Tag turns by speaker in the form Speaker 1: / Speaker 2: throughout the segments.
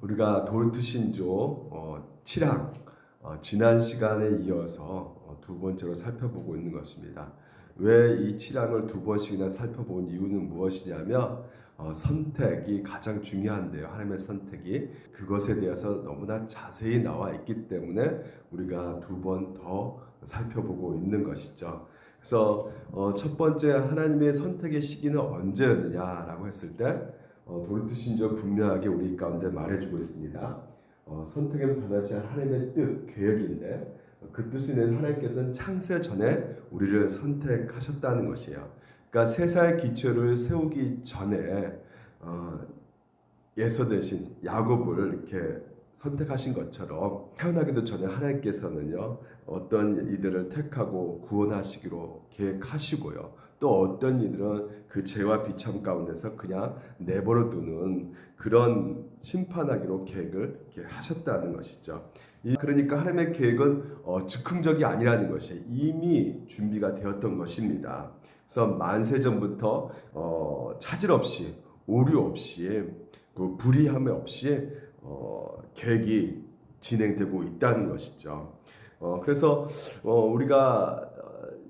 Speaker 1: 우리가 도르트신조 7항 지난 시간에 이어서 두 번째로 살펴보고 있는 것입니다. 왜 이 7항을 두 번씩이나 살펴본 이유는 무엇이냐면 선택이 가장 중요한데요. 하나님의 선택이 그것에 대해서 너무나 자세히 나와 있기 때문에 우리가 두 번 더 살펴보고 있는 것이죠. 그래서 첫 번째 하나님의 선택의 시기는 언제였느냐라고 했을 때 도르트신조 분명하게 우리 가운데 말해주고 있습니다. 선택은 변하지 않은 하나님의 뜻, 계획인데 그 뜻은 하나님께서는 창세 전에 우리를 선택하셨다는 것이에요. 그러니까 세상의 기초를 세우기 전에 예서 대신 야곱을 이렇게 선택하신 것처럼 태어나기도 전에 하나님께서는요 어떤 이들을 택하고 구원하시기로 계획하시고요. 또 어떤 이들은 그 죄와 비참 가운데서 그냥 내버려 두는 그런 심판하기로 계획을 이렇게 하셨다는 것이죠. 그러니까 하나님의 계획은 즉흥적이 아니라는 것이 이미 준비가 되었던 것입니다. 그래서 만세 전부터 차질 없이 오류 없이 그 불의함 없이 계획이 진행되고 있다는 것이죠. 그래서 우리가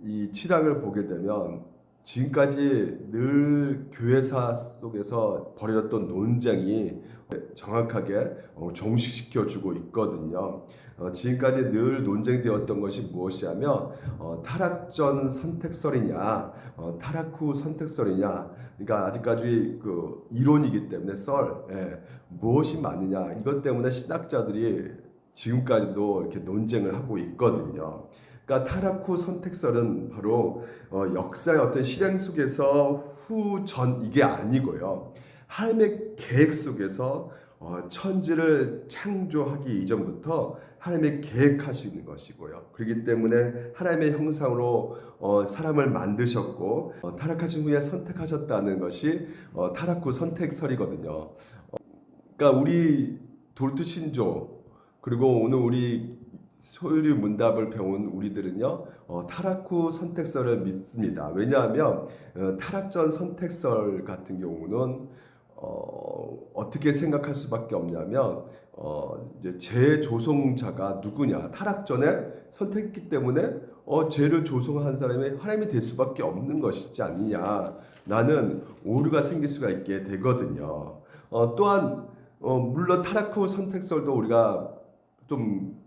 Speaker 1: 이 7항을 보게 되면 지금까지 늘 교회사 속에서 벌어졌던 논쟁이 정확하게 종식시켜주고 있거든요. 지금까지 늘 논쟁되었던 것이 무엇이냐면 타락전 선택설이냐 타락 후 선택설이냐, 그러니까 아직까지 그 이론이기 때문에 무엇이 맞느냐 이것 때문에 신학자들이 지금까지도 이렇게 논쟁을 하고 있거든요. 그러니까 타락 후 선택설은 바로 역사의 어떤 실행 속에서 후 전 이게 아니고요. 하나님의 계획 속에서 천지를 창조하기 이전부터 하나님의 계획하시는 것이고요. 그렇기 때문에 하나님의 형상으로 사람을 만드셨고 타락하신 후에 선택하셨다는 것이 타락 후 선택설이거든요. 그러니까 우리 도르트신조 그리고 오늘 우리 소유리 문답을 배운 우리들은요 타락 후 선택설을 믿습니다. 왜냐하면 타락 전 선택설 같은 경우는 어떻게 생각할 수밖에 없냐면 이제 재조성자가 누구냐, 타락 전에 선택했기 때문에 죄를 조성한 사람이 하나님이 될 수밖에 없는 것이지 않느냐라는 오류가 생길 수가 있게 되거든요. 또한 물론 타락 후 선택설도 우리가 좀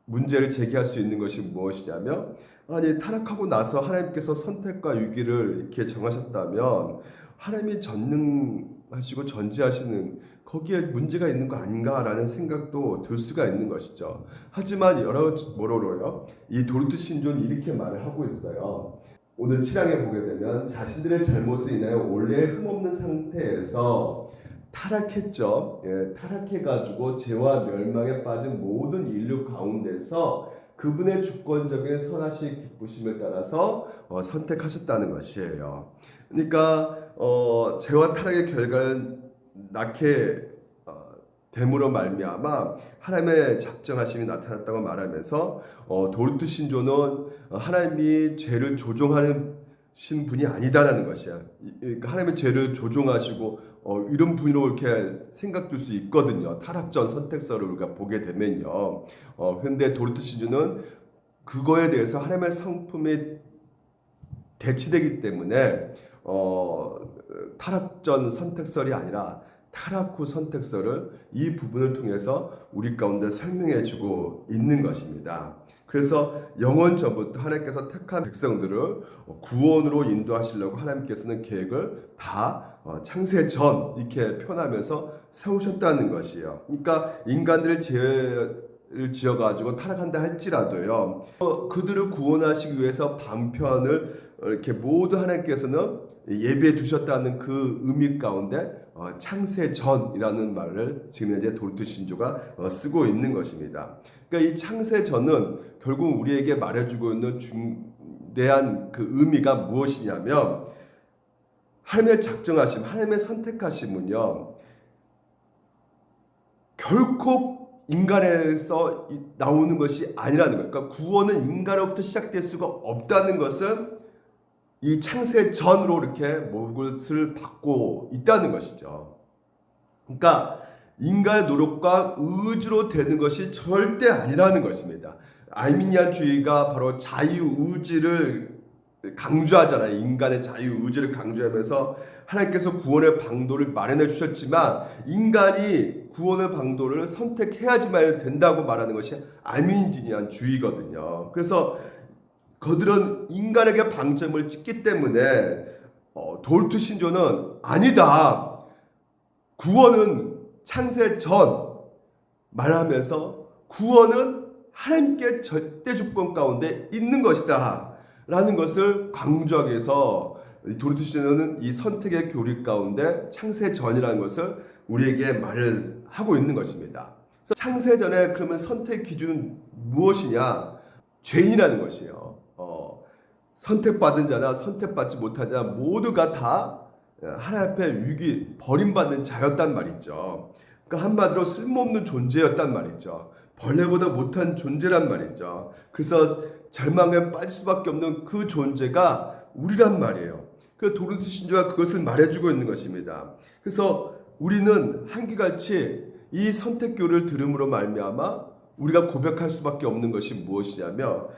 Speaker 1: 문제를 제기할 수 있는 것이 무엇이냐면, 아니 타락하고 나서 하나님께서 선택과 유기를 이렇게 정하셨다면 하나님이 전능하시고 전지하시는 거기에 문제가 있는 거 아닌가라는 생각도 들 수가 있는 것이죠. 하지만 여러모로요 이 도르트신조는 이렇게 말을 하고 있어요. 오늘 7항에 보게 되면 자신들의 잘못으로 인하여 원래 흠없는 상태에서 타락했죠. 타락해가지고 죄와 멸망에 빠진 모든 인류 가운데서 그분의 주권적인 선하신 기쁘심을 따라서 선택하셨다는 것이에요. 그러니까 죄와 타락의 결과는 낳게 됨으로 말미암아 하나님의 작정하심이 나타났다고 말하면서 도르트신조는 하나님이 죄를 조종하는 신 분이 아니다라는 것이야. 그러니까 하나님의 죄를 조종하시고 이런 분으로 이렇게 생각될 수 있거든요. 타락전 선택설을 우리가 보게 되면요. 그런데 도르트신조는 그거에 대해서 하나님의 성품이 대치되기 때문에 타락전 선택설이 아니라 타락 후 선택설을 이 부분을 통해서 우리 가운데 설명해주고 있는 것입니다. 그래서 영원 전부터 하나님께서 택한 백성들을 구원으로 인도하시려고 하나님께서는 계획을 다 창세 전 이렇게 표현하면서 세우셨다는 것이에요. 그러니까 인간들의 죄를 지어가지고 타락한다 할지라도요 그들을 구원하시기 위해서 방편을 이렇게 모두 하나님께서는 예비해 두셨다는 그 의미 가운데 창세 전이라는 말을 지금 현재 도르트신조가 쓰고 있는 것입니다. 그러니까 이 창세 전은 결국 우리에게 말해주고 있는 중대한 그 의미가 무엇이냐면 하나님의 작정하심, 하나님의 선택하심은요 결코 인간에서 나오는 것이 아니라는 거예요. 그러니까 구원은 인간으로부터 시작될 수가 없다는 것은 이 창세 전으로 이렇게 무엇을 받고 있다는 것이죠. 그러니까 인간의 노력과 의지로 되는 것이 절대 아니라는 것입니다. 알미니안주의가 바로 자유의지를 강조하잖아요. 인간의 자유의지를 강조하면서 하나님께서 구원의 방도를 마련해 주셨지만 인간이 구원의 방도를 선택해야지만 된다고 말하는 것이 알미니안주의거든요. 그래서 그들은 인간에게 방점을 찍기 때문에 돌투 신조는 아니다. 구원은 창세 전 말하면서 구원은 하나님께 절대 주권 가운데 있는 것이다 라는 것을 강조하기 위해서 도르투 신조는 이 선택의 교리 가운데 창세 전이라는 것을 우리에게 말을 하고 있는 것입니다. 그래서 창세 전에 그러면 선택 기준은 무엇이냐? 죄인이라는 것이에요. 선택받은 자나 선택받지 못한 자 모두가 다 하나님 앞에 위기 버림받는 자였단 말이죠. 그러니까 한마디로 쓸모없는 존재였단 말이죠. 벌레보다 못한 존재란 말이죠. 그래서 절망에 빠질 수밖에 없는 그 존재가 우리란 말이에요. 그 도르투 신조가 그것을 말해주고 있는 것입니다. 그래서 우리는 한결같이 이 선택교를 들음으로 말미암아 우리가 고백할 수밖에 없는 것이 무엇이냐면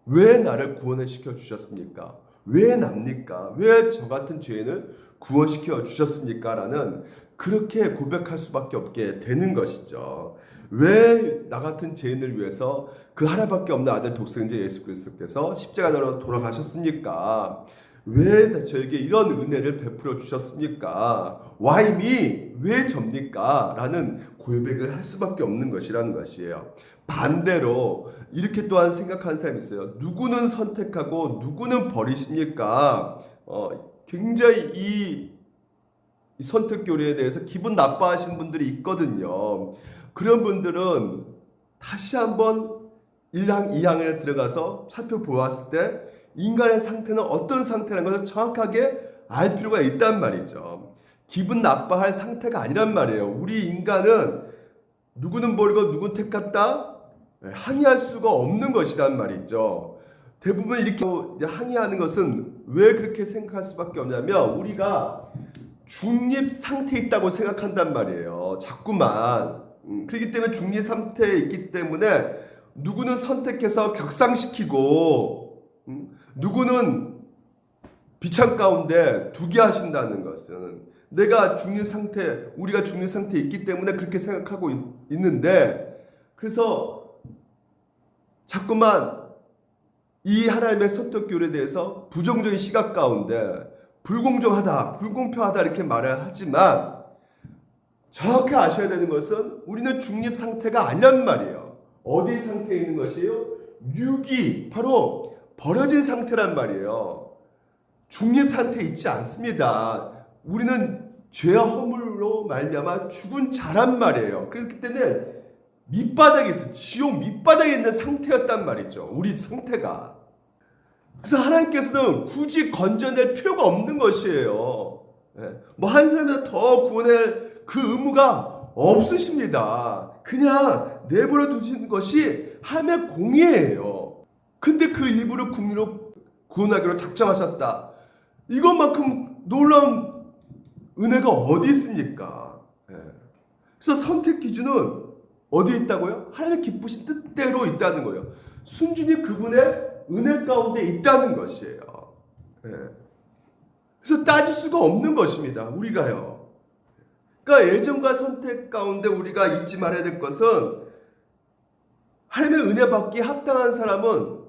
Speaker 1: 왜 나를 구원시켜 주셨습니까? 왜 납니까? 왜 저 같은 죄인을 구원시켜 주셨습니까? 라는 그렇게 고백할 수밖에 없게 되는 것이죠. 왜 나 같은 죄인을 위해서 그 하나밖에 없는 아들 독생자 예수 그리스도께서 십자가로 돌아가셨습니까? 왜 저에게 이런 은혜를 베풀어 주셨습니까? Why me? 왜 접니까? 라는 고백을 할 수밖에 없는 것이라는 것이에요. 반대로 이렇게 또한 생각하는 사람이 있어요. 누구는 선택하고 누구는 버리십니까? 굉장히 이 선택 교리에 대해서 기분 나빠하시는 분들이 있거든요. 그런 분들은 다시 한번 1항, 2항에 들어가서 살펴보았을 때 인간의 상태는 어떤 상태라는 것을 정확하게 알 필요가 있단 말이죠. 기분 나빠할 상태가 아니란 말이에요. 우리 인간은 누구는 버리고 누구는 택했다? 항의할 수가 없는 것이란 말이죠. 대부분 이렇게 항의하는 것은 왜 그렇게 생각할 수밖에 없냐면 우리가 중립 상태에 있다고 생각한단 말이에요. 자꾸만. 그렇기 때문에 중립 상태에 있기 때문에 누구는 선택해서 격상시키고 누구는 비참 가운데 두게 하신다는 것은 내가 중립 상태, 우리가 중립 상태에 있기 때문에 그렇게 생각하고 있는데 그래서 자꾸만 이 하나님의 선택 교리에 대해서 부정적인 시각 가운데 불공정하다, 불공평하다 이렇게 말을 하지만 정확히 아셔야 되는 것은 우리는 중립 상태가 아니란 말이에요. 어디 상태에 있는 것이에요? 유기, 바로 버려진 상태란 말이에요. 중립 상태에 있지 않습니다. 우리는 죄와 허물로 말미암아 죽은 자란 말이에요. 그래서 그때는 밑바닥에 있어, 지옥 밑바닥에 있는 상태였단 말이죠. 우리 상태가. 그래서 하나님께서는 굳이 건져낼 필요가 없는 것이에요. 뭐 한 사람보다 더 구원할 그 의무가 없으십니다. 그냥 내버려 두시는 것이 하나님의 공의예요. 근데 그 일부를 국민으로 구원하기로 작정하셨다. 이것만큼 놀라운 은혜가 어디 있습니까? 그래서 선택 기준은 어디에 있다고요? 하나님의 기쁘신 뜻대로 있다는 거예요. 순전히 그분의 은혜 가운데 있다는 것이에요. 그래서 따질 수가 없는 것입니다. 우리가요. 그러니까 예정과 선택 가운데 우리가 잊지 말아야 될 것은 하나님의 은혜 받기에 합당한 사람은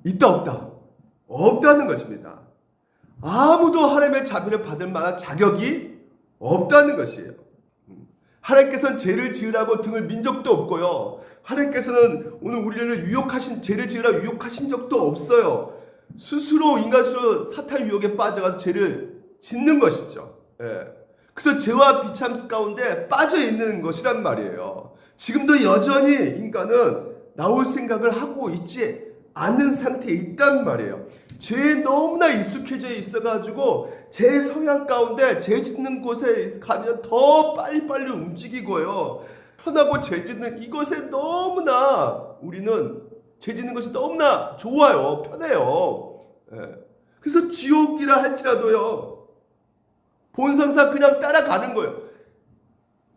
Speaker 1: 있다 없다? 없다는 것입니다. 아무도 하나님의 자비를 받을 만한 자격이 없다는 것이에요. 하나님께서는 죄를 지으라고 등을 민 적도 없고요. 하나님께서는 오늘 우리를 유혹하신, 죄를 지으라고 유혹하신 적도 없어요. 스스로 인간 스스로 사탄 유혹에 빠져가서 죄를 짓는 것이죠. 그래서 죄와 비참 가운데 빠져 있는 것이란 말이에요. 지금도 여전히 인간은 나올 생각을 하고 있지 않는 상태에 있단 말이에요. 죄에 너무나 익숙해져 있어가지고 죄 성향 가운데 죄 짓는 곳에 가면 더 빨리빨리 움직이고요. 편하고 죄 짓는 이것에 너무나 우리는 죄 짓는 것이 너무나 좋아요. 편해요. 그래서 지옥이라 할지라도요. 본성상 그냥 따라가는 거예요.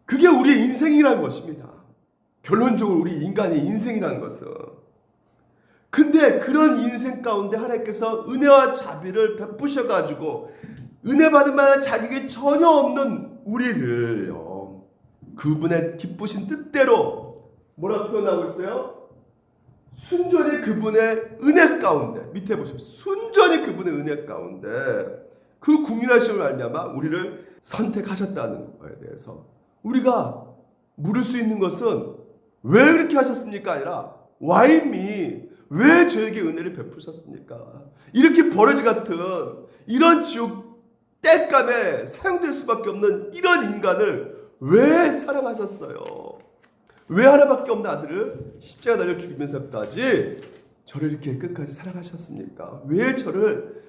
Speaker 1: 그게 우리의 인생이라는 것입니다. 결론적으로 우리 인간의 인생이라는 것은. 근데 그런 인생 가운데 하나님께서 은혜와 자비를 베푸셔가지고 은혜 받을 만한 자격이 전혀 없는 우리를요, 그분의 기쁘신 뜻대로 뭐라 표현하고 있어요? 순전히 그분의 은혜 가운데, 밑에 보시면 순전히 그분의 은혜 가운데 그 국률하심을 알미암아 우리를 선택하셨다는 거에 대해서 우리가 물을 수 있는 것은 왜 그렇게 하셨습니까? 아니라 Why me? 왜 저에게 은혜를 베푸셨습니까? 이렇게 버러지 같은 이런 지옥 땔감에 사용될 수밖에 없는 이런 인간을 왜 사랑하셨어요? 왜 하나밖에 없는 아들을 십자가 달려 죽이면서까지 저를 이렇게 끝까지 사랑하셨습니까? 왜 저를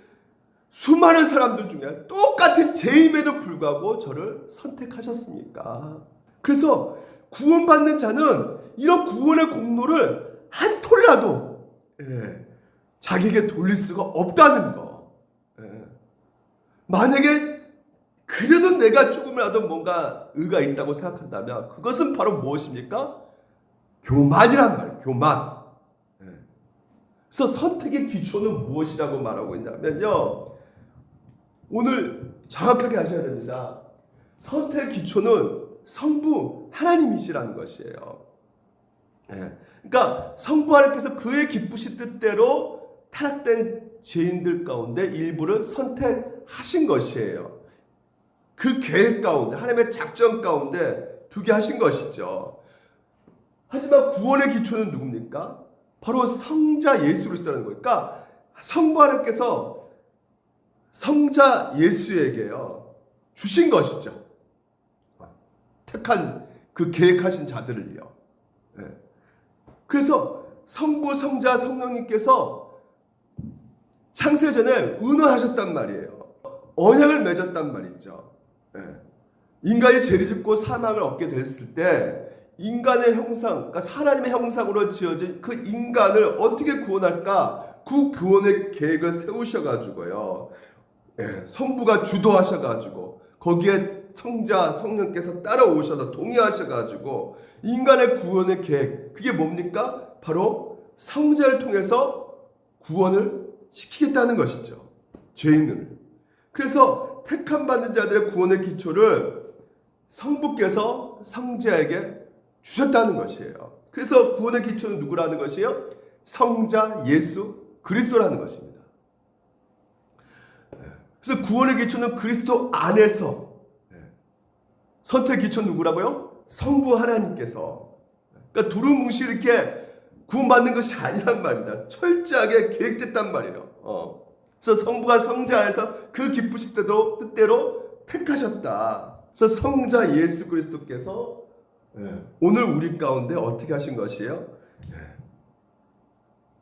Speaker 1: 수많은 사람들 중에 똑같은 죄임에도 불구하고 저를 선택하셨습니까? 그래서 구원받는 자는 이런 구원의 공로를 한 톨이라도 자기에게 돌릴 수가 없다는 거. 만약에 그래도 내가 조금이라도 뭔가 의가 있다고 생각한다면 그것은 바로 무엇입니까? 교만이란 말이에요. 교만. 그래서 선택의 기초는 무엇이라고 말하고 있냐면요, 오늘 정확하게 아셔야 됩니다. 선택의 기초는 성부 하나님이시라는 것이에요. 그러니까 성부 하나님께서 그의 기쁘신 뜻대로 타락된 죄인들 가운데 일부를 선택하신 것이에요. 그 계획 가운데, 하나님의 작전 가운데 두게 하신 것이죠. 하지만 구원의 기초는 누굽니까? 바로 성자 예수 그리스도라는 거예요. 그러니까 성부 하나님께서 성자 예수에게요 주신 것이죠. 택한 그 계획하신 자들을요. 그래서 성부, 성자, 성령님께서 창세전에 의논하셨단 말이에요. 언약을 맺었단 말이죠. 인간이 죄를 짓고 사망을 얻게 됐을 때 인간의 형상, 그러니까 하나님의 형상으로 지어진 그 인간을 어떻게 구원할까? 그 구원의 계획을 세우셔가지고요, 성부가 주도하셔가지고 거기에 성자, 성령께서 따라오셔서 동의하셔가지고 인간의 구원의 계획, 그게 뭡니까? 바로 성자를 통해서 구원을 시키겠다는 것이죠. 죄인을. 그래서 택함 받는 자들의 구원의 기초를 성부께서 성자에게 주셨다는 것이에요. 그래서 구원의 기초는 누구라는 것이에요? 성자 예수 그리스도라는 것입니다. 그래서 구원의 기초는 그리스도 안에서, 선택 기초는 누구라고요? 성부 하나님께서. 그러니까 두루뭉실 이렇게 구원받는 것이 아니란 말입니다. 철저하게 계획됐단 말이에요. 그래서 성부가 성자 안에서 그 기쁘신 뜻대로 택하셨다. 그래서 성자 예수 그리스도께서 오늘 우리 가운데 어떻게 하신 것이에요?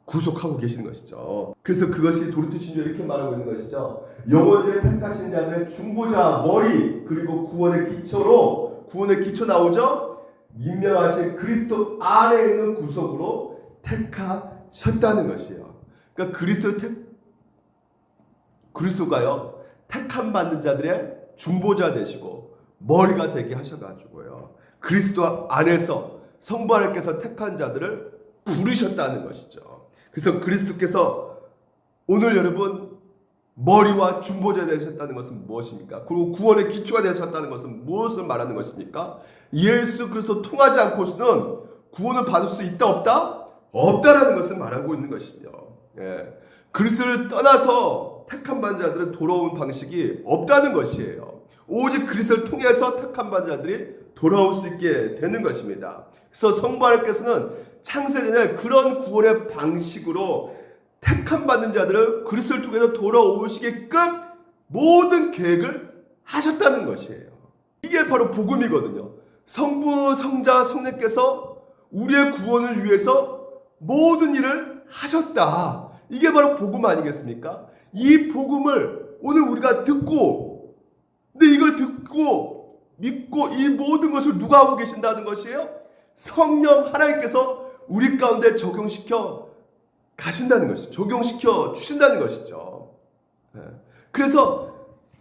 Speaker 1: 구속하고 계신 것이죠. 그래서 그것이 도리토신조 이렇게 말하고 있는 것이죠. 영원전에 택하신 자들의 중보자 머리, 그리고 구원의 기초로, 구원의 기초 나오죠? 임명하신 그리스도 안에 있는 구속으로 택하셨다는 것이에요. 그러니까 그리스도가요 택함 받는 자들의 중보자 되시고 머리가 되게 하셔가지고요, 그리스도 안에서 성부 하나님께서 택한 자들을 부르셨다는 것이죠. 그래서 그리스도께서 오늘 여러분 머리와 중보자 되셨다는 것은 무엇입니까? 그리고 구원의 기초가 되셨다는 것은 무엇을 말하는 것입니까? 예수 그리스도 통하지 않고서는 구원을 받을 수 있다 없다? 없다라는 것을 말하고 있는 것이죠. 그리스도를 떠나서 택한 받은 자들은 돌아온 방식이 없다는 것이에요. 오직 그리스도를 통해서 택한 받은 자들이 돌아올 수 있게 되는 것입니다. 그래서 성부 하나님께서는 창세전에 그런 구원의 방식으로 택함 받는 자들을 그리스도를 통해서 돌아오시게끔 모든 계획을 하셨다는 것이에요. 이게 바로 복음이거든요. 성부, 성자, 성령께서 우리의 구원을 위해서 모든 일을 하셨다. 이게 바로 복음 아니겠습니까? 이 복음을 오늘 우리가 듣고, 근데 이걸 듣고 믿고 이 모든 것을 누가 하고 계신다는 것이에요? 성령 하나님께서 우리 가운데 적용시켜 가신다는 것이죠. 적용시켜 주신다는 것이죠. 그래서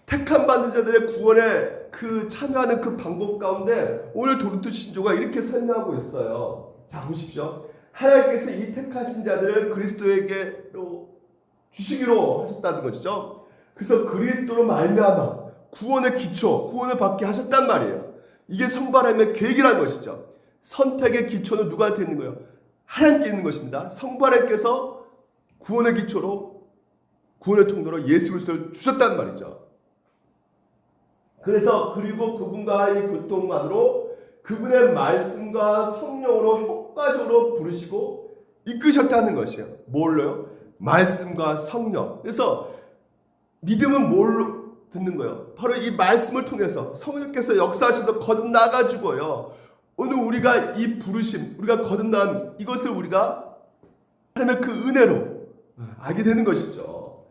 Speaker 1: 택함 받는 자들의 구원에 그 참여하는 그 방법 가운데 오늘 도르트 신조가 이렇게 설명하고 있어요. 자, 보십시오. 하나님께서 이 택하신 자들을 그리스도에게로 주시기로 하셨다는 것이죠. 그래서 그리스도로 말미암아 구원의 기초, 구원을 받게 하셨단 말이에요. 이게 성부하나님의 계획이라는 것이죠. 선택의 기초는 누구한테 있는 거예요? 하나님께 있는 것입니다. 성부하나님께서 구원의 기초로, 구원의 통로로 예수 그리스도를 주셨단 말이죠. 그래서 그리고 그분과의 교통만으로 그분의 말씀과 성령으로 효과적으로 부르시고 이끄셨다는 것이에요. 뭘로요? 말씀과 성령. 그래서 믿음은 뭘로 듣는 거예요? 바로 이 말씀을 통해서 성령께서 역사하셔서 거듭나가지고요. 오늘 우리가 이 부르심, 우리가 거듭난 이것을 우리가 하나님의 그 은혜로 알게 되는 것이죠.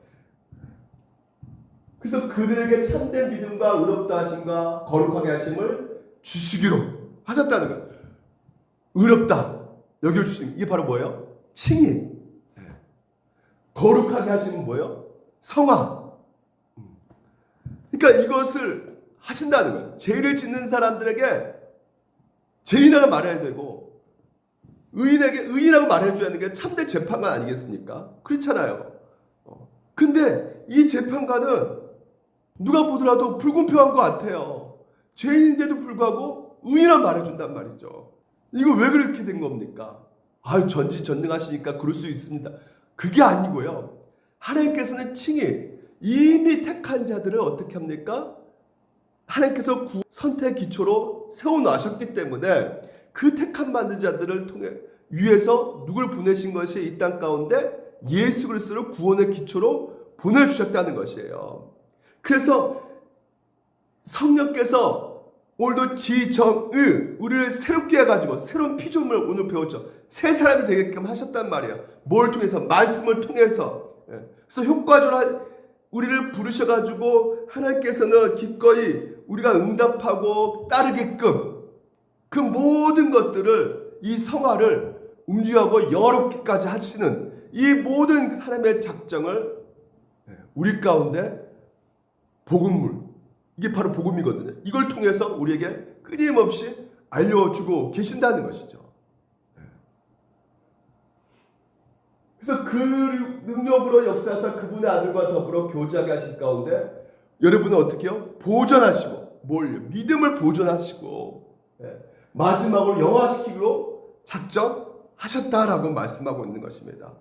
Speaker 1: 그래서 그들에게 참된 믿음과 의롭다 하심과 거룩하게 하심을 주시기로 하셨다는 거예요. 의롭다 여겨주시는 이게 바로 뭐예요? 칭의. 거룩하게 하심은 뭐예요? 성화. 그러니까 이것을 하신다는 거예요. 죄를 짓는 사람들에게 죄인이라고 말해야 되고 의인에게 의인이라고 말해줘야 하는 게 참된 재판관 아니겠습니까? 그렇잖아요. 근데 이 재판관은 누가 보더라도 불공평한 것 같아요. 죄인인데도 불구하고 의인이라고 말해준단 말이죠. 이거 왜 그렇게 된 겁니까? 아유, 전지전능하시니까 그럴 수 있습니다. 그게 아니고요. 하나님께서는 칭히 이미 택한 자들을 어떻게 합니까? 하나님께서 선택 기초로 세워놓으셨기 때문에 그 택함 받는 자들을 통해 위해서 누굴 보내신 것이 이 땅 가운데 예수 그리스도를 구원의 기초로 보내주셨다는 것이에요. 그래서 성령께서 오늘도 지정을 우리를 새롭게 해가지고 새로운 피조물을 오늘 배웠죠. 새 사람이 되게끔 하셨단 말이에요. 뭘 통해서? 말씀을 통해서. 그래서 효과적으로 우리를 부르셔가지고 하나님께서는 기꺼이 우리가 응답하고 따르게끔 그 모든 것들을 이 성화를 움직이고 여롭게까지 하시는 이 모든 하나님의 작정을 우리 가운데 복음물, 이게 바로 복음이거든요. 이걸 통해서 우리에게 끊임없이 알려주고 계신다는 것이죠. 그래서 그 능력으로 역사하사 그분의 아들과 더불어 교제하게 하실 가운데 여러분은 어떻게 해요? 보존하시고, 뭘요? 믿음을 보존하시고 마지막으로 영화시키기로 작정하셨다라고 말씀하고 있는 것입니다.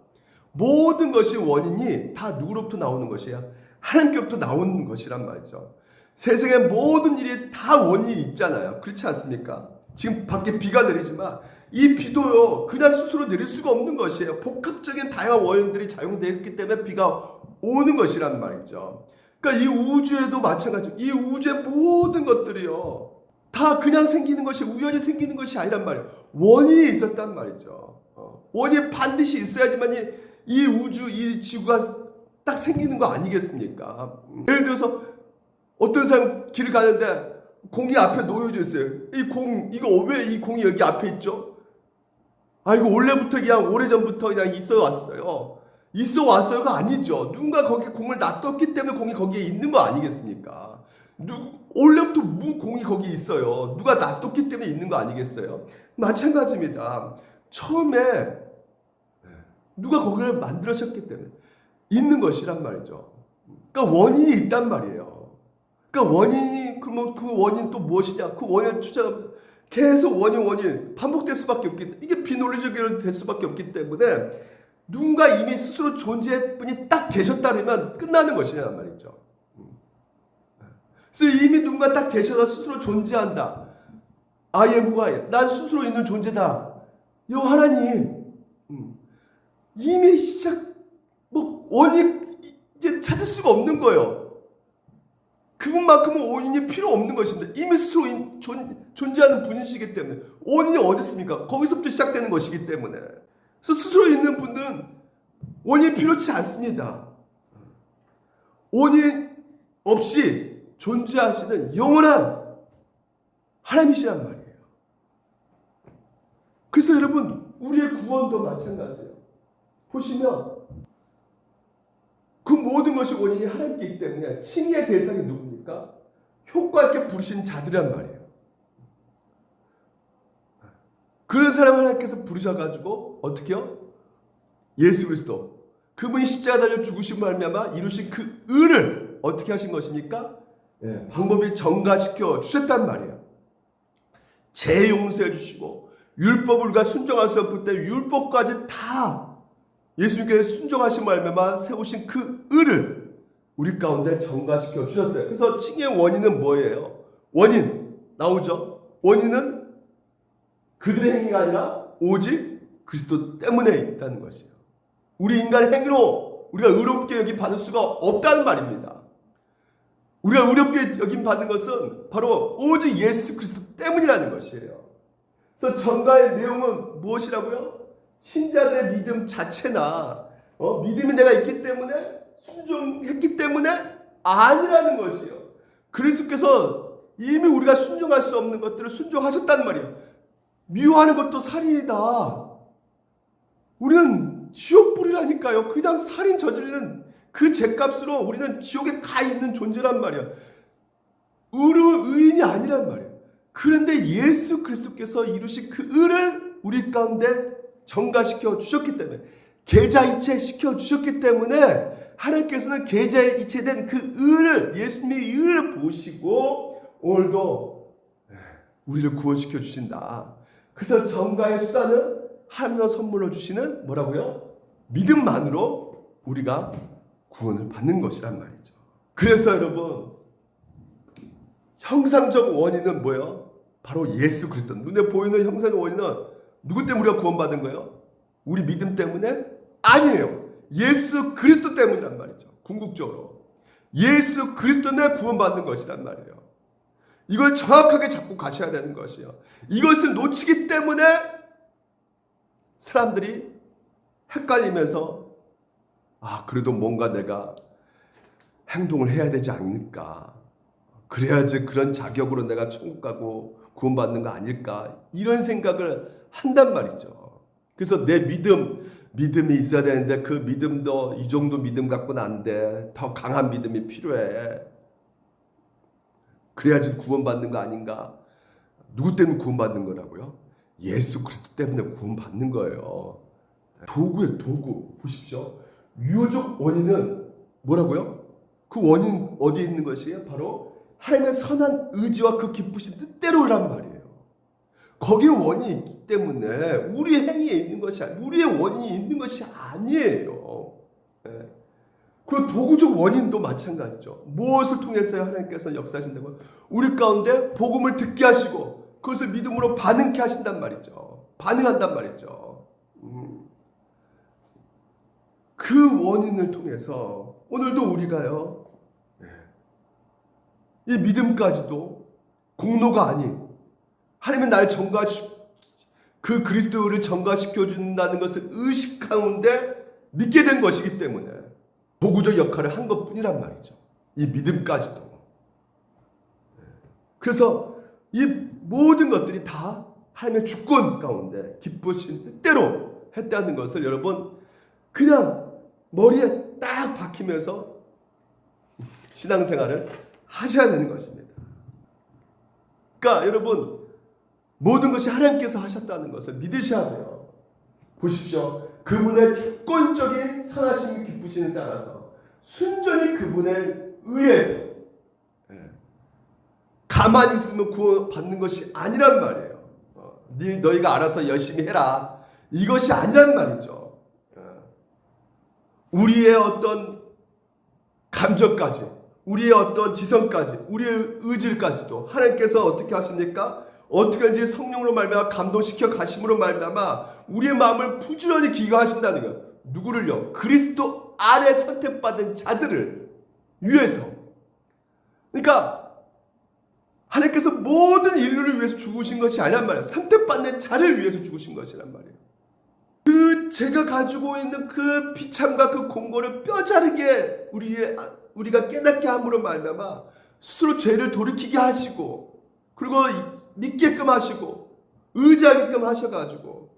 Speaker 1: 모든 것이 원인이 다 누구로부터 나오는 것이야? 하나님께로부터 나오는 것이란 말이죠. 세상의 모든 일이 다 원인이 있잖아요. 그렇지 않습니까? 지금 밖에 비가 내리지만 이 비도요 그냥 스스로 내릴 수가 없는 것이에요. 복합적인 다양한 원인들이 작용되어 있기 때문에 비가 오는 것이란 말이죠. 그러니까 이 우주에도 마찬가지로 이 우주의 모든 것들이요 다 그냥 생기는 것이 우연히 생기는 것이 아니란 말이에요. 원인이 있었단 말이죠. 원인이 반드시 있어야지만 이 우주, 이 지구가 딱 생기는 거 아니겠습니까? 예를 들어서 어떤 사람 길을 가는데 공이 앞에 놓여져 있어요. 이거 왜 이 공이 여기 앞에 있죠? 아, 이거 원래부터 그냥 오래전부터 그냥 있어 왔어요. 있어 왔어요가 아니죠. 누군가 거기 공을 놔뒀기 때문에 공이 거기에 있는 거 아니겠습니까? 원래부터 공이 거기 있어요. 누가 놔뒀기 때문에 있는 거 아니겠어요? 마찬가지입니다. 처음에 누가 거기를 만들으셨기 때문에 있는 것이란 말이죠. 그러니까 원인이 있단 말이에요. 그러니까 원인이 그러면 그 원인 또 무엇이냐? 그 원인을 추적하면 계속 원인 반복될 수밖에 없기 때문에 이게 비논리적으로 될 수밖에 없기 때문에 누군가 이미 스스로 존재할 분이 딱 계셨다면 끝나는 것이란 말이죠. 그래서 이미 누군가 딱 계셔서 스스로 존재한다. I am who I am. 난 스스로 있는 존재다. 이 하나님 이미 원인 이제 찾을 수가 없는 거예요. 그분만큼은 원인이 필요 없는 것입니다. 이미 스스로 존재하는 분이시기 때문에 원인이 어디 있습니까? 거기서부터 시작되는 것이기 때문에 그래서 스스로 있는 분은 원인이 필요치 않습니다. 원인 없이 존재하시는 영원한 하나님이시란 말이에요. 그래서 여러분 우리의 구원도 마찬가지예요. 보시면 그 모든 것이 원인이 하나님께 있기 때문에 칭의의 대상이 누굽니까? 누굽니까? 효과 있게 부르신 자들이란 말이에요. 그런 사람 하나님께서 부르셔가지고 어떻게요? 예수 그리스도 그분이 십자가 달려 죽으신 말미암아 이루신 그 의를 어떻게 하신 것입니까? 방법이 전가시켜 주셨단 말이에요. 죄 용서해 주시고 율법을 우리가 순종할 수 없을 때 율법까지 다 예수님께서 순종하신 말미암아 세우신 그 의를 우리 가운데 전가시켜 주셨어요. 그래서 칭의의 원인은 뭐예요? 원인 나오죠? 원인은 그들의 행위가 아니라 오직 그리스도 때문에 있다는 것이에요. 우리 인간의 행위로 우리가 의롭게 여김 받을 수가 없다는 말입니다. 우리가 의롭게 여김 받는 것은 바로 오직 예수 그리스도 때문이라는 것이에요. 그래서 전가의 내용은 무엇이라고요? 신자들의 믿음 자체나 믿음이 내가 있기 때문에 순종했기 때문에 아니라는 것이에요. 그리스도께서 이미 우리가 순종할 수 없는 것들을 순종하셨단 말이에요. 미워하는 것도 살인이다. 우리는 지옥불이라니까요. 그냥 살인 저지르는 그 죄값으로 우리는 지옥에 가 있는 존재란 말이야. 의인이 아니란 말이야. 그런데 예수 그리스도께서 이루신 그 의를 우리 가운데 전가시켜 주셨기 때문에, 계좌이체 시켜 주셨기 때문에 하나님께서는 계좌이체된 그 의를, 예수님의 의를 보시고 오늘도 우리를 구원시켜 주신다. 그래서 전가의 수단은 하나님께서 선물로 주시는 뭐라고요? 믿음만으로 우리가 구원을 받는 것이란 말이죠. 그래서 여러분, 형상적 원인은 뭐예요? 바로 예수 그리스도. 눈에 보이는 형상적 원인은 누구 때문에 우리가 구원받은 거예요? 우리 믿음 때문에? 아니에요. 예수 그리스도 때문이란 말이죠. 궁극적으로 예수 그리스도 때문에 구원받는 것이란 말이에요. 이걸 정확하게 잡고 가셔야 되는 것이에요. 이것을 놓치기 때문에 사람들이 헷갈리면서 그래도 뭔가 내가 행동을 해야 되지 않을까, 그래야지 그런 자격으로 내가 천국 가고 구원받는 거 아닐까, 이런 생각을 한단 말이죠. 그래서 내 믿음이 있어야 되는데 그 믿음도 이 정도 믿음 갖고는 안 돼. 더 강한 믿음이 필요해. 그래야지 구원받는 거 아닌가. 누구 때문에 구원받는 거라고요? 예수 그리스도 때문에 구원받는 거예요. 도구예요, 도구. 보십시오. 유효적 원인은 뭐라고요? 그 원인 어디에 있는 것이에요? 바로 하나님의 선한 의지와 그 기쁘신 뜻대로란 말이에요. 거기에 원인이 있기 때문에 우리의 행위에 있는 것이 아니에요. 우리의 원인이 있는 것이 아니에요. 그리고 도구적 원인도 마찬가지죠. 무엇을 통해서 하나님께서 역사하신다고요? 우리 가운데 복음을 듣게 하시고 그것을 믿음으로 반응케 하신단 말이죠. 반응한단 말이죠. 그 원인을 통해서 오늘도 우리가요, 이 믿음까지도 공로가 아닌 하나님은 나를 그 그리스도를 전가시켜 준다는 것을 의식 가운데 믿게 된 것이기 때문에 도구적 역할을 한 것뿐이란 말이죠. 이 믿음까지도. 그래서 이 모든 것들이 다 하나님의 주권 가운데 기쁘신 뜻대로 했다는 것을 여러분 그냥 머리에 딱 박히면서 신앙생활을 하셔야 되는 것입니다. 그러니까 여러분, 모든 것이 하나님께서 하셨다는 것을 믿으셔야 돼요. 보십시오. 그분의 주권적인 선하심이 기쁘심에 따라서 순전히 그분의 의해서 가만히 있으면 구원받는 것이 아니란 말이에요. 너희가 알아서 열심히 해라, 이것이 아니란 말이죠. 우리의 어떤 감정까지, 우리의 어떤 지성까지, 우리의 의지까지도 하나님께서 어떻게 하십니까? 어떻게든지 성령으로 말미암아 감동시켜 가심으로 말미암아 우리의 마음을 부지런히 기가하신다는 거예요. 누구를요? 그리스도 안에 선택받은 자들을 위해서. 그러니까 하나님께서 모든 인류를 위해서 죽으신 것이 아니란 말이에요. 선택받는 자를 위해서 죽으신 것이란 말이에요. 그 제가 가지고 있는 그 비참과 그 공고를 뼈저리게 우리가 깨닫게 함으로 말미암아 스스로 죄를 돌이키게 하시고, 그리고 믿게끔 하시고 의지하게끔 하셔가지고,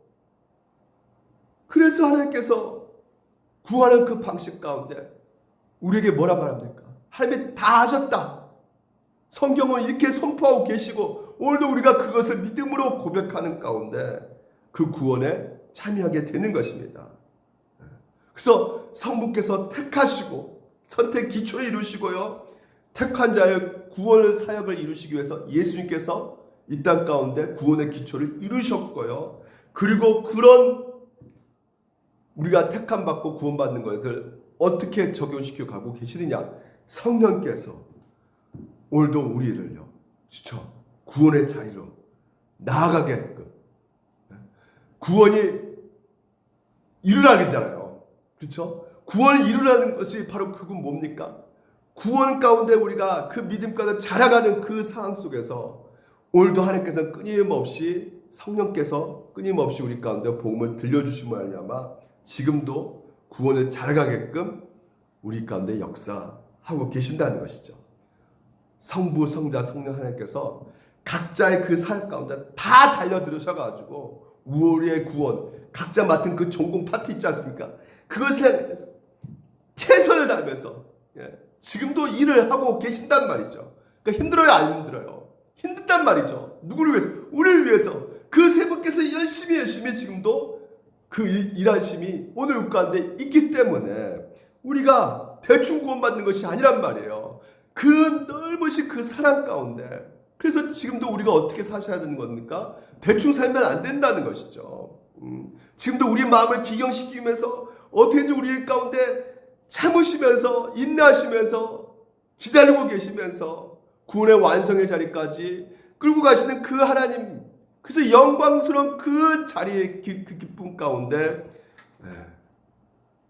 Speaker 1: 그래서 하나님께서 구하는 그 방식 가운데 우리에게 뭐라 말합니까? 하나님이 다 하셨다. 성경은 이렇게 선포하고 계시고 오늘도 우리가 그것을 믿음으로 고백하는 가운데 그 구원에 참여하게 되는 것입니다. 그래서 성부께서 택하시고 선택 기초를 이루시고요. 택한 자의 구원의 사역을 이루시기 위해서 예수님께서 이 땅 가운데 구원의 기초를 이루셨고요. 그리고 그런 우리가 택함 받고 구원받는 것을 어떻게 적용시켜 가고 계시느냐? 성령께서 오늘도 우리를요, 진짜 구원의 자리로 나아가게끔 구원이 이루라잖아요. 그렇죠? 구원을 이루라는 것이 바로 그건 뭡니까? 구원 가운데 우리가 그 믿음 가운데 자라가는 그 상황 속에서 오늘도 하나님께서 끊임없이 성령께서 끊임없이 우리 가운데 복음을 들려주심을 알냐마 지금도 구원을 자라가게끔 우리 가운데 역사하고 계신다는 것이죠. 성부, 성자, 성령 하나님께서 각자의 그 사역 가운데 다 달려들으셔가지고 우리의 구원, 각자 맡은 그 전공 파트 있지 않습니까? 그것에 최선을 다하면서 지금도 일을 하고 계신단 말이죠. 그러니까 힘들어요, 안 힘들어요? 힘든단 말이죠. 누구를 위해서? 우리를 위해서. 그 세 분께서 열심히 지금도 그 일하심이 오늘 우리 가운데 있기 때문에 우리가 대충 구원받는 것이 아니란 말이에요. 그 넓으신 그 사랑 가운데 그래서 지금도 우리가 어떻게 사셔야 되는 겁니까? 대충 살면 안 된다는 것이죠. 지금도 우리 마음을 기경시키면서 어떻게든지 우리 가운데 참으시면서 인내하시면서 기다리고 계시면서 구원의 완성의 자리까지 끌고 가시는 그 하나님, 그래서 영광스러운 그 자리의 그 기쁨 가운데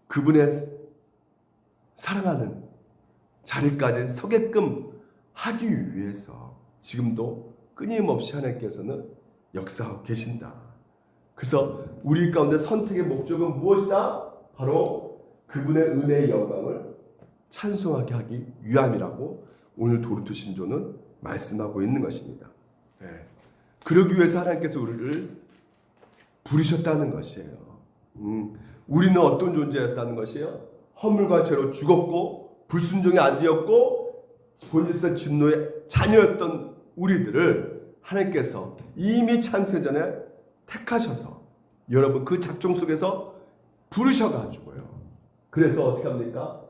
Speaker 1: 그분의 사랑하는 자리까지 서게끔 하기 위해서 지금도 끊임없이 하나님께서는 역사하고 계신다. 그래서 우리 가운데 선택의 목적은 무엇이다? 바로 그분의 은혜의 영광을 찬송하게 하기 위함이라고 오늘 도르트 신조는 말씀하고 있는 것입니다. 그러기 위해서 하나님께서 우리를 부르셨다는 것이에요. 우리는 어떤 존재였다는 것이에요? 허물과 죄로 죽었고 불순종의 아들이었고 본질상 진노의 자녀였던 우리들을 하나님께서 이미 창세 전에 택하셔서 여러분 그 작정 속에서 부르셔가지고요. 그래서 어떻게 합니까?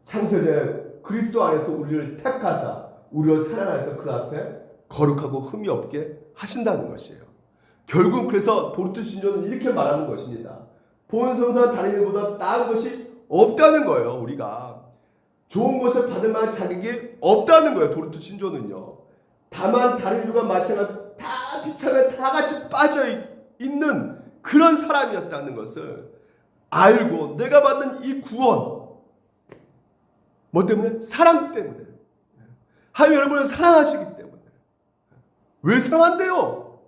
Speaker 1: 창세전에 그리스도 안에서 우리를 택하사 우리를 사랑하여서 그 앞에 거룩하고 흠이 없게 하신다는 것이에요. 결국 그래서 도르트 신조는 이렇게 말하는 것입니다. 본성사 다른 일보다 나은 것이 없다는 거예요. 우리가 좋은 것을 받을 만한 자격이 없다는 거예요. 도르트 신조는요. 다만 다른 일과 마찬가지로 다 비참해 다 같이 빠져 있는 그런 사람이었다는 것을 알고 내가 받는 이 구원 뭐 때문에? 사랑 때문에. 하나님 여러분을 사랑하시기 때문에. 왜 사랑한대요?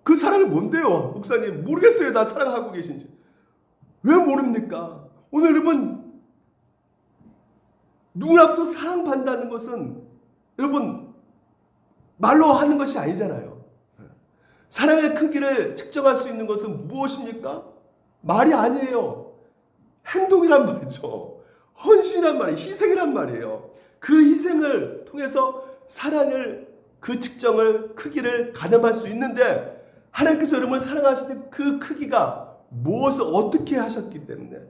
Speaker 1: 그 사랑이 뭔데요? 목사님 모르겠어요. 나 사랑하고 계신지. 왜 모릅니까? 오늘 여러분 누구라도 사랑받는다는 것은 여러분 말로 하는 것이 아니잖아요. 사랑의 크기를 측정할 수 있는 것은 무엇입니까? 말이 아니에요. 행동이란 말이죠. 헌신이란 말이에요. 희생이란 말이에요. 그 희생을 통해서 사랑을 그 측정을 크기를 가늠할 수 있는데 하나님께서 여러분을 사랑하시는 그 크기가 무엇을 어떻게 하셨기 때문에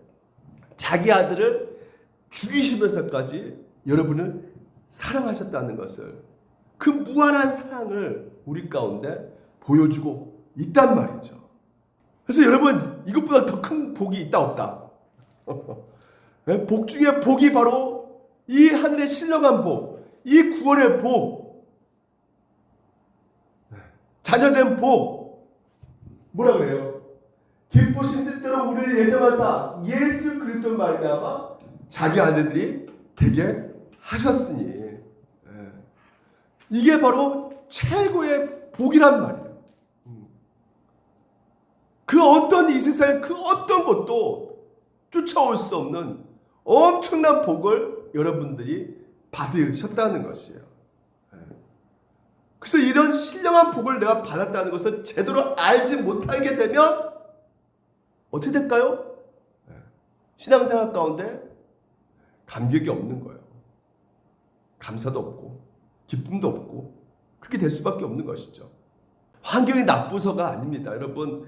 Speaker 1: 자기 아들을 죽이시면서까지 여러분을 사랑하셨다는 것을 그 무한한 사랑을 우리 가운데 보여주고 있단 말이죠. 그래서 여러분 이것보다 더 큰 복이 있다 없다? 복 중에 복이 바로 이 하늘의 신령한 복, 이 구원의 복, 자녀된 복, 뭐라 그래요? 기쁘신 뜻대로 우리를 예정하사 예수 그리스도 말미암아 자기 아들들이 되게 하셨으니 이게 바로 최고의 복이란 말이에요. 그 어떤 이 세상의 그 어떤 것도 쫓아올 수 없는 엄청난 복을 여러분들이 받으셨다는 것이에요. 그래서 이런 신령한 복을 내가 받았다는 것을 제대로 알지 못하게 되면 어떻게 될까요? 신앙생활 가운데 감격이 없는 거예요. 감사도 없고 기쁨도 없고 그렇게 될 수밖에 없는 것이죠. 환경이 나쁘서가 아닙니다. 여러분,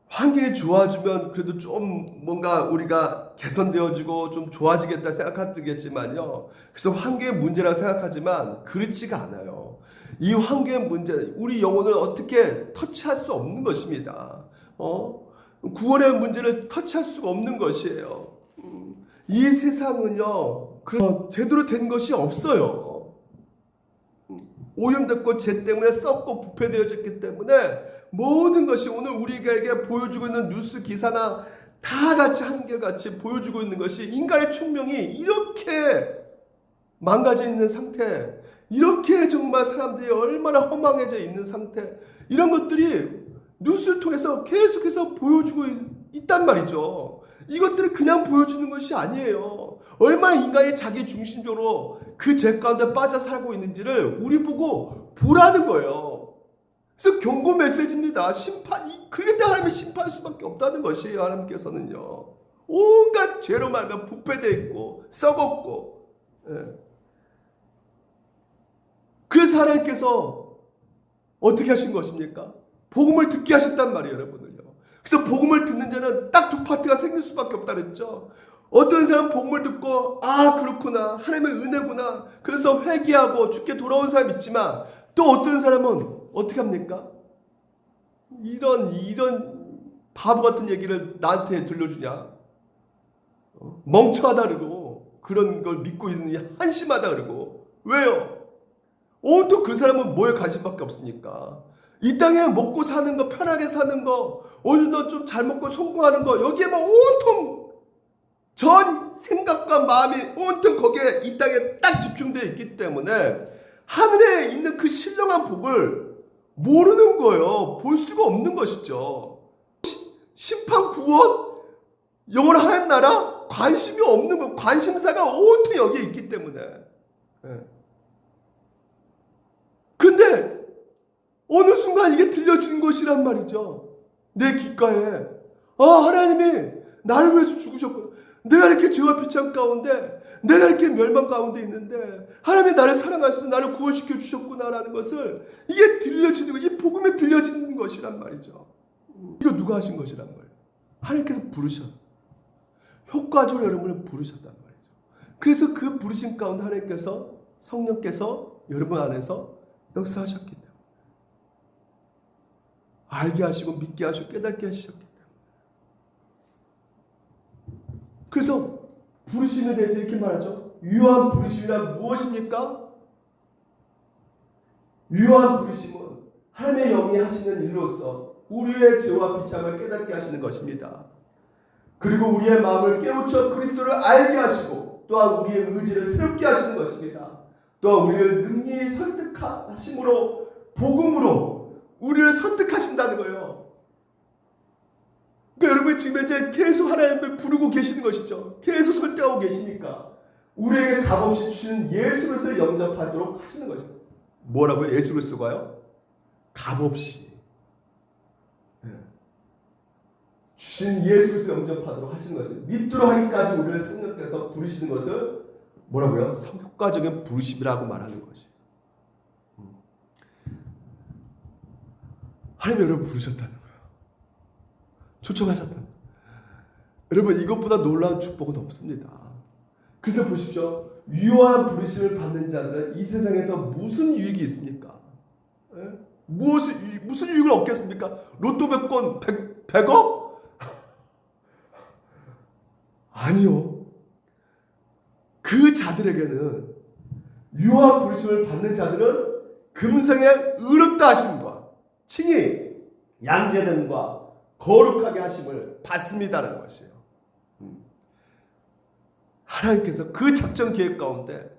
Speaker 1: 환경이 좋아지면 그래도 좀 뭔가 우리가 개선되어지고 좀 좋아지겠다 생각하겠지만요. 그래서 환경의 문제라 생각하지만 그렇지가 않아요. 이 환경의 문제, 우리 영혼을 어떻게 터치할 수 없는 것입니다. 구원의 문제를 터치할 수가 없는 것이에요. 이 세상은요, 제대로 된 것이 없어요. 오염됐고 죄 때문에 썩고 부패되어졌기 때문에 모든 것이 오늘 우리에게 보여주고 있는 뉴스 기사나 다 같이 한결같이 보여주고 있는 것이 인간의 총명이 이렇게 망가져 있는 상태, 이렇게 정말 사람들이 얼마나 허망해져 있는 상태, 이런 것들이 뉴스를 통해서 계속해서 보여주고 있단 말이죠. 이것들을 그냥 보여주는 것이 아니에요. 얼마나 인간이 자기 중심적으로 그 죄 가운데 빠져 살고 있는지를 우리 보고 보라는 거예요. 그래서 경고 메시지입니다. 그렇기 때문에 하나님이 심판할 수밖에 없다는 것이에요. 하나님께서는요. 온갖 죄로 말하면 부패되어 있고 썩었고. 그래서 하나님께서 어떻게 하신 것입니까? 복음을 듣게 하셨단 말이에요, 여러분을요. 그래서 복음을 듣는 자는 딱 두 파트가 생길 수밖에 없다 그랬죠. 어떤 사람은 복음을 듣고 그렇구나, 하나님의 은혜구나, 그래서 회개하고 주께 돌아온 사람이 있지만, 또 어떤 사람은 어떻게 합니까? 이런 바보 같은 얘기를 나한테 들려주냐? 멍청하다 그러고 그런 걸 믿고 있느냐? 한심하다 그러고. 왜요? 온통 그 사람은 뭐에 관심밖에 없으니까. 이 땅에 먹고 사는 거, 편하게 사는 거, 어느 정도 좀 잘 먹고 성공하는 거, 여기에만 온통 전 생각과 마음이 온통 거기에 이 땅에 딱 집중되어 있기 때문에 하늘에 있는 그 신령한 복을 모르는 거예요. 볼 수가 없는 것이죠. 심판, 구원, 영원한 하나님 나라 관심이 없는 거, 관심사가 온통 여기에 있기 때문에. 근데 어느 순간 이게 들려지는 것이란 말이죠. 내 귓가에 하나님이 나를 위해서 죽으셨구나. 내가 이렇게 죄와 비참 가운데, 내가 이렇게 멸망 가운데 있는데 하나님이 나를 사랑하셔서 나를 구원시켜 주셨구나라는 것을 이게 들려지는 거, 이 복음에 들려지는 것이란 말이죠. 이거 누가 하신 것이란 말이에요. 하나님께서 부르셨, 효과적으로 여러분을 부르셨단 말이죠. 그래서 그 부르신 가운데 하나님께서, 성령께서 여러분 안에서 역사하셨기 때문에, 알게 하시고 믿게 하시고 깨닫게 하셨기 때문에. 그래서 부르심에 대해서 이렇게 말하죠. 유한 부르심이란 무엇입니까? 유한 부르심은 하나님의 영이 하시는 일로서 우리의 죄와 비참을 깨닫게 하시는 것입니다. 그리고 우리의 마음을 깨우쳐 그리스도를 알게 하시고 또한 우리의 의지를 새롭게 하시는 것입니다. 또한 우리를 능히 설득하심으로, 복음으로 우리를 설득하신다는 거예요. 그러니까 여러분 지금 이제 계속 하나님을 부르고 계시는 것이죠. 계속 설득하고 계시니까 우리에게 값없이 주시는 예수 그리스도를 영접하도록 하시는 거죠. 뭐라고요? 예수 그리스도가요? 값없이 주신 예수 그리스도 영접하도록 하시는 것을 믿도록 하기까지 우리를 성령께서 부르시는 것을 뭐라고요? 성효과적인 부르심이라고 말하는 것이. 하나님 여러분 부르셨다는 거예요. 초청하셨다는 거예요. 여러분 이것보다 놀라운 축복은 없습니다. 그래서 보십시오. 유효한 부르심을 받는 자들은 이 세상에서 무슨 유익이 있습니까? 무슨 유익을 얻겠습니까? 로또 100건 100억? 아니요. 그 자들에게는, 유효한 부르심을 받는 자들은 금생의 의롭다 하심과 칭의, 양제됨과 거룩하게 하심을 받습니다라는 것이에요. 하나님께서 그 작전 계획 가운데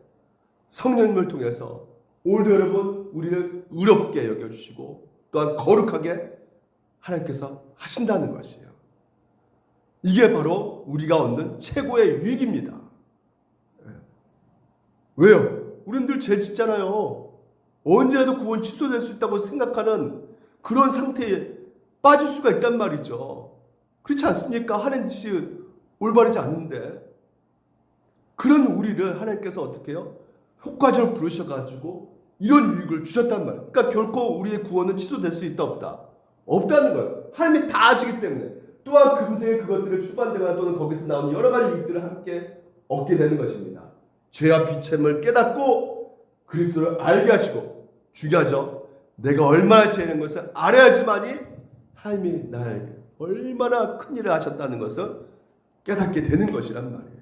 Speaker 1: 성령님을 통해서 오늘도 여러분 우리를 의롭게 여겨주시고 또한 거룩하게 하나님께서 하신다는 것이에요. 이게 바로 우리가 얻는 최고의 유익입니다. 왜요? 우리는 늘 죄 짓잖아요. 언제라도 구원 취소될 수 있다고 생각하는 그런 상태에 빠질 수가 있단 말이죠. 그렇지 않습니까? 하는 짓이 올바르지 않은데. 그런 우리를 하나님께서 어떻게 해요? 효과적으로 부르셔가지고 이런 유익을 주셨단 말이에요. 그러니까 결코 우리의 구원은 취소될 수 있다 없다? 없다는 거예요. 하나님이 다 아시기 때문에. 또한 금생에 그것들을 수반되거나 또는 거기서 나온 여러 가지 유익들을 함께 얻게 되는 것입니다. 죄와 비참을 깨닫고 그리스도를 알게 하시고, 중요하죠. 내가 얼마나 죄인 것을 알아야지만이 하나님이 나에게 얼마나 큰 일을 하셨다는 것을 깨닫게 되는 것이란 말이에요.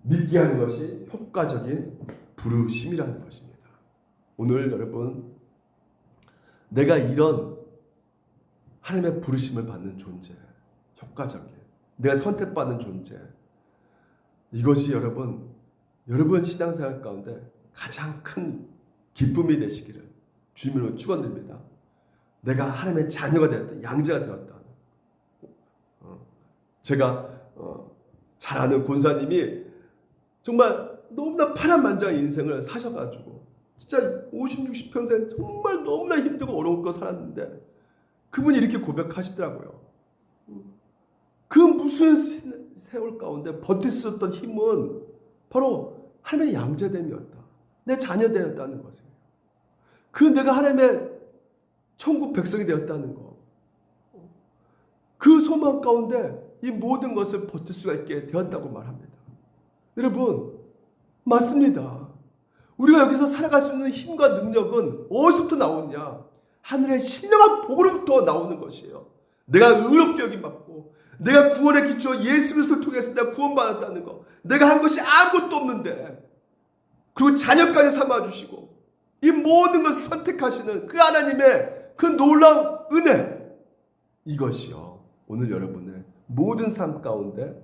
Speaker 1: 믿게 하는 것이 효과적인 부르심이라는 것입니다. 오늘 여러분, 내가 이런 하나님의 부르심을 받는 존재, 효과적인, 내가 선택받는 존재, 이것이 여러분 신앙생활 가운데 가장 큰 기쁨이 되시기를 주님으로 축원드립니다. 내가 하나님의 자녀가 되었다, 양자가 되었다. 제가 잘 아는 권사님이 정말 너무나 파란만장한 인생을 사셔가지고 진짜 50, 60평생 정말 너무나 힘들고 어려운 거 살았는데 그분이 이렇게 고백하시더라고요. 그 무슨 세월 가운데 버틸 수 있었던 힘은 바로 하나님의 양자됨이었다. 내 자녀되었다는 것이에요. 그 내가 하나님의 천국 백성이 되었다는 것. 그 소망 가운데 이 모든 것을 버틸 수가 있게 되었다고 말합니다. 여러분, 맞습니다. 우리가 여기서 살아갈 수 있는 힘과 능력은 어디서부터 나오느냐? 하늘의 신령한 복으로부터 나오는 것이에요. 내가 의롭게 여김받고 내가 구원의 기초 예수 그리스도를 통해서 내가 구원받았다는 것, 내가 한 것이 아무것도 없는데 그리고 자녀까지 삼아주시고 이 모든 것을 선택하시는 그 하나님의 그 놀라운 은혜, 이것이요 오늘 여러분의 모든 삶 가운데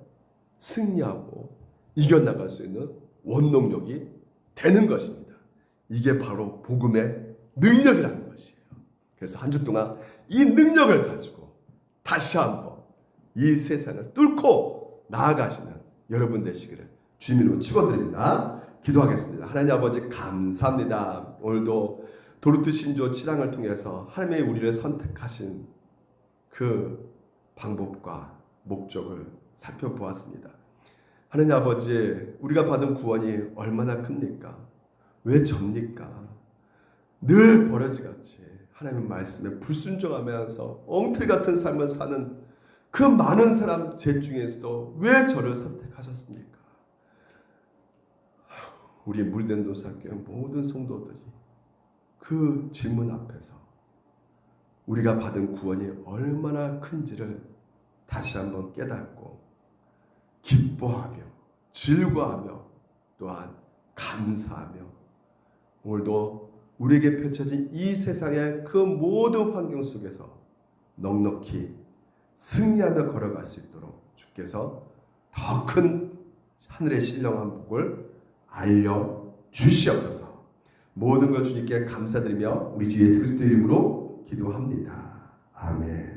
Speaker 1: 승리하고 이겨나갈 수 있는 원동력이 되는 것입니다. 이게 바로 복음의 능력이라는 것이에요. 그래서 한 주 동안 이 능력을 가지고 다시 한번 이 세상을 뚫고 나아가시는 여러분 되시기를 주님으로 축원드립니다. 기도하겠습니다. 하나님 아버지, 감사합니다. 오늘도 도르트 신조 7장을 통해서 하나님의 우리를 선택하신 그 방법과 목적을 살펴보았습니다. 하나님 아버지, 우리가 받은 구원이 얼마나 큽니까? 왜 접니까? 늘 버러지같이 하나님의 말씀에 불순종하면서 엉터리 같은 삶을 사는 그 많은 사람 제 중에서도 왜 저를 선택하셨습니까? 우리 물된 노사교회 모든 성도들이 그 질문 앞에서 우리가 받은 구원이 얼마나 큰지를 다시 한번 깨닫고 기뻐하며 즐거워하며 또한 감사하며 오늘도 우리에게 펼쳐진 이 세상의 그 모든 환경 속에서 넉넉히 승리하며 걸어갈 수 있도록 주께서 더 큰 하늘의 신령한 복을 알려주시옵소서. 모든 걸 주님께 감사드리며 우리 주 예수 그리스도 이름으로 기도합니다. 아멘.